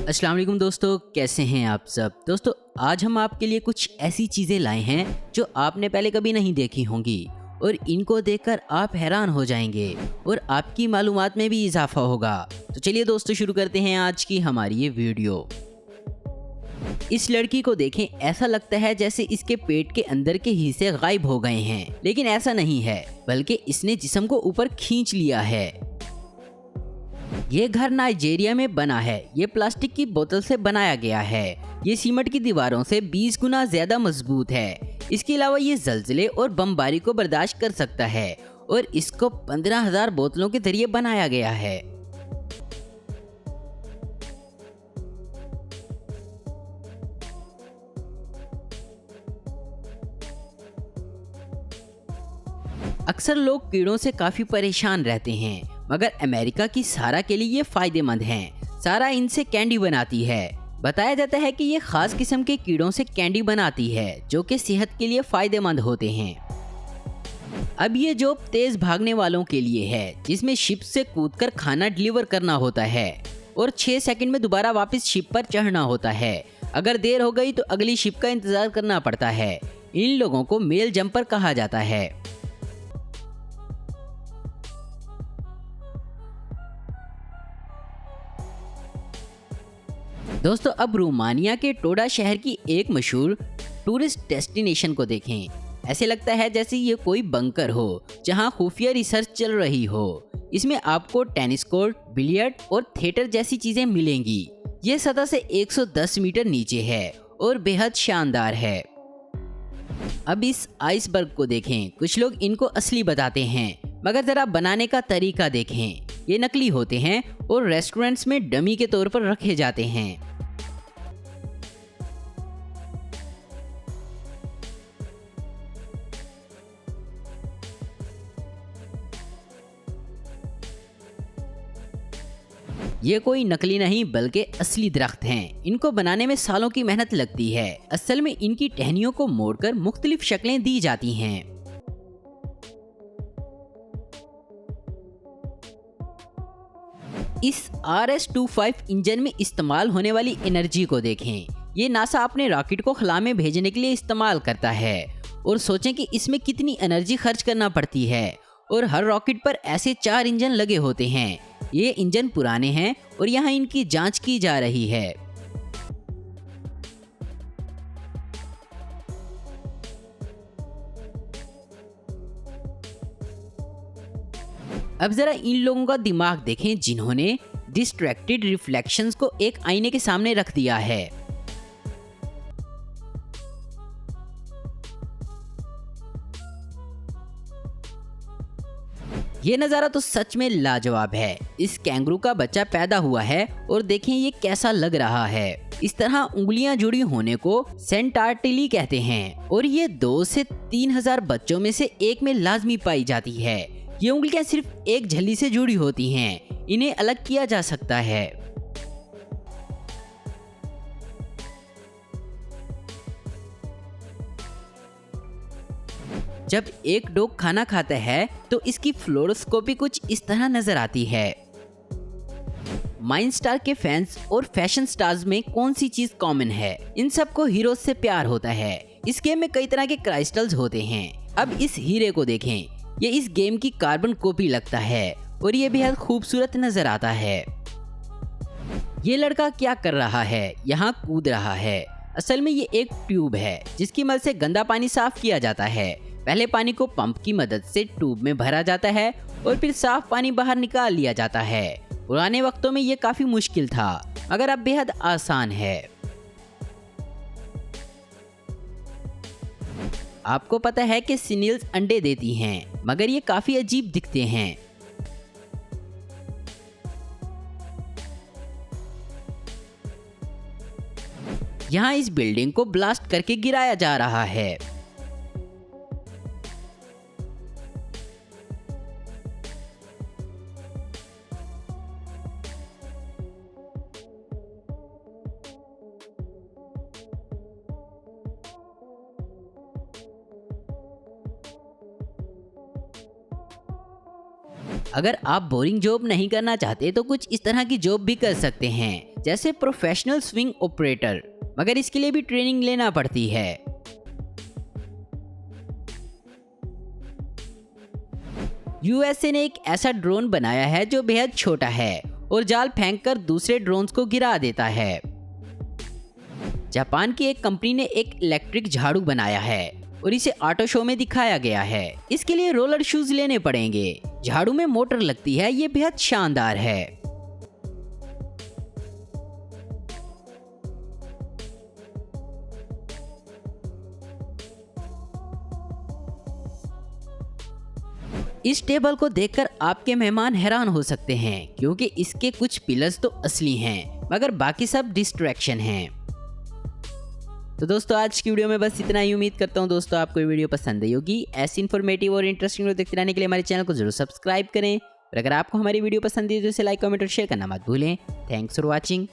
अस्सलाम वालेकुम दोस्तों, कैसे हैं आप सब। दोस्तों, आज हम आपके लिए कुछ ऐसी चीज़ें लाए हैं जो आपने पहले कभी नहीं देखी होंगी और इनको देखकर आप हैरान हो जाएंगे और आपकी मालूमात में भी इजाफा होगा। तो चलिए दोस्तों, शुरू करते हैं आज की हमारी ये वीडियो। इस लड़की को देखें, ऐसा लगता है जैसे इसके पेट के अंदर के हिस्से गायब हो गए हैं, लेकिन ऐसा नहीं है, बल्कि इसने जिस्म को ऊपर खींच लिया है। ये घर नाइजीरिया में बना है। ये प्लास्टिक की बोतल से बनाया गया है। ये सीमेंट की दीवारों से 20 गुना ज्यादा मजबूत है। इसके अलावा ये जलजले और बमबारी को बर्दाश्त कर सकता है और इसको 15,000 बोतलों के जरिए बनाया गया है। अक्सर लोग कीड़ों से काफी परेशान रहते हैं, मगर अमेरिका की सारा के लिए ये फायदेमंद हैं। सारा इनसे कैंडी बनाती है। बताया जाता है कि ये खास किस्म के कीड़ों से कैंडी बनाती है जो कि सेहत के लिए फायदेमंद होते हैं। अब ये जॉब तेज भागने वालों के लिए है, जिसमें शिप से कूदकर खाना डिलीवर करना होता है और 6 सेकंड में दोबारा वापस शिप पर चढ़ना होता है। अगर देर हो गई तो अगली शिप का इंतजार करना पड़ता है। इन लोगों को मेल जंपर कहा जाता है। दोस्तों, अब रोमानिया के टोडा शहर की एक मशहूर टूरिस्ट डेस्टिनेशन को देखें। ऐसे लगता है जैसे ये कोई बंकर हो जहां खुफिया रिसर्च चल रही हो। इसमें आपको टेनिस कोर्ट, बिलियर्ड और थिएटर जैसी चीजें मिलेंगी। ये सतह से 110 मीटर नीचे है और बेहद शानदार है। अब इस आइसबर्ग को देखें। कुछ लोग इनको असली बताते हैं, मगर जरा बनाने का तरीका देखें। ये नकली होते हैं और रेस्टोरेंट्स में डमी के तौर पर रखे जाते हैं। ये कोई नकली नहीं बल्कि असली दरख्त हैं। इनको बनाने में सालों की मेहनत लगती है। असल में इनकी टहनियों को मोड़कर मुख्तलिफ शक्लें दी जाती हैं। इस RS-25 इंजन में इस्तेमाल होने वाली एनर्जी को देखें। ये नासा अपने रॉकेट को खला में भेजने के लिए इस्तेमाल करता है और सोचें कि इसमें कितनी एनर्जी खर्च करना पड़ती है। और हर रॉकेट पर ऐसे 4 इंजन लगे होते हैं। ये इंजन पुराने हैं और यहाँ इनकी जांच की जा रही है। अब जरा इन लोगों का दिमाग देखें जिन्होंने डिस्ट्रैक्टेड रिफ्लेक्शंस को एक आईने के सामने रख दिया है। ये नज़ारा तो सच में लाजवाब है। इस कैंगरू का बच्चा पैदा हुआ है और देखें ये कैसा लग रहा है। इस तरह उंगलियां जुड़ी होने को सेंटार्टिली कहते हैं और ये 2 से 3,000 बच्चों में से एक में लाजमी पाई जाती है। ये उंगलियां सिर्फ एक झल्ली से जुड़ी होती हैं। इन्हें अलग किया जा सकता है। जब एक डॉग खाना खाता है तो इसकी फ्लोरोस्कोपी कुछ इस तरह नजर आती है। माइन स्टार के फैंस और फैशन स्टार्स में कौन सी चीज कॉमन है? इन सबको हीरोज से प्यार होता है। इस गेम में कई तरह के क्राइस्टल्स होते हैं। अब इस हीरे को देखें। ये इस गेम की कार्बन कॉपी लगता है और ये बेहद खूबसूरत नजर आता है। ये लड़का क्या कर रहा है? यहाँ कूद रहा है। असल में ये एक ट्यूब है जिसकी मदद से गंदा पानी साफ किया जाता है। पहले पानी को पंप की मदद से ट्यूब में भरा जाता है और फिर साफ पानी बाहर निकाल लिया जाता है। पुराने वक्तों में ये काफी मुश्किल था, मगर अब बेहद आसान है। आपको पता है कि सिनिल्स अंडे देती हैं, मगर ये काफी अजीब दिखते हैं। यहाँ इस बिल्डिंग को ब्लास्ट करके गिराया जा रहा है। अगर आप बोरिंग जॉब नहीं करना चाहते तो कुछ इस तरह की जॉब भी कर सकते हैं, जैसे प्रोफेशनल स्विंग ऑपरेटर, मगर इसके लिए भी ट्रेनिंग लेना पड़ती है। यूएसए ने एक ऐसा ड्रोन बनाया है जो बेहद छोटा है और जाल फेंककर दूसरे ड्रोन्स को गिरा देता है। जापान की एक कंपनी ने एक इलेक्ट्रिक झाड़ू बनाया है और इसे ऑटो शो में दिखाया गया है। इसके लिए रोलर शूज लेने पड़ेंगे। झाड़ू में मोटर लगती है, ये बेहद शानदार है। इस टेबल को देखकर आपके मेहमान हैरान हो सकते हैं, क्योंकि इसके कुछ पिलर्स तो असली हैं मगर बाकी सब डिस्ट्रैक्शन हैं। तो दोस्तों आज की वीडियो में बस इतना ही। उम्मीद करता हूँ दोस्तों आपको ये वीडियो पसंद आई होगी। ऐसी इन्फॉर्मेटिव और इंटरेस्टिंग वीडियो देखते रहने के लिए हमारे चैनल को जरूर सब्सक्राइब करें और अगर आपको हमारी वीडियो पसंद है तो इसे लाइक, कमेंट और शेयर करना मत भूलें। Thanks for watching.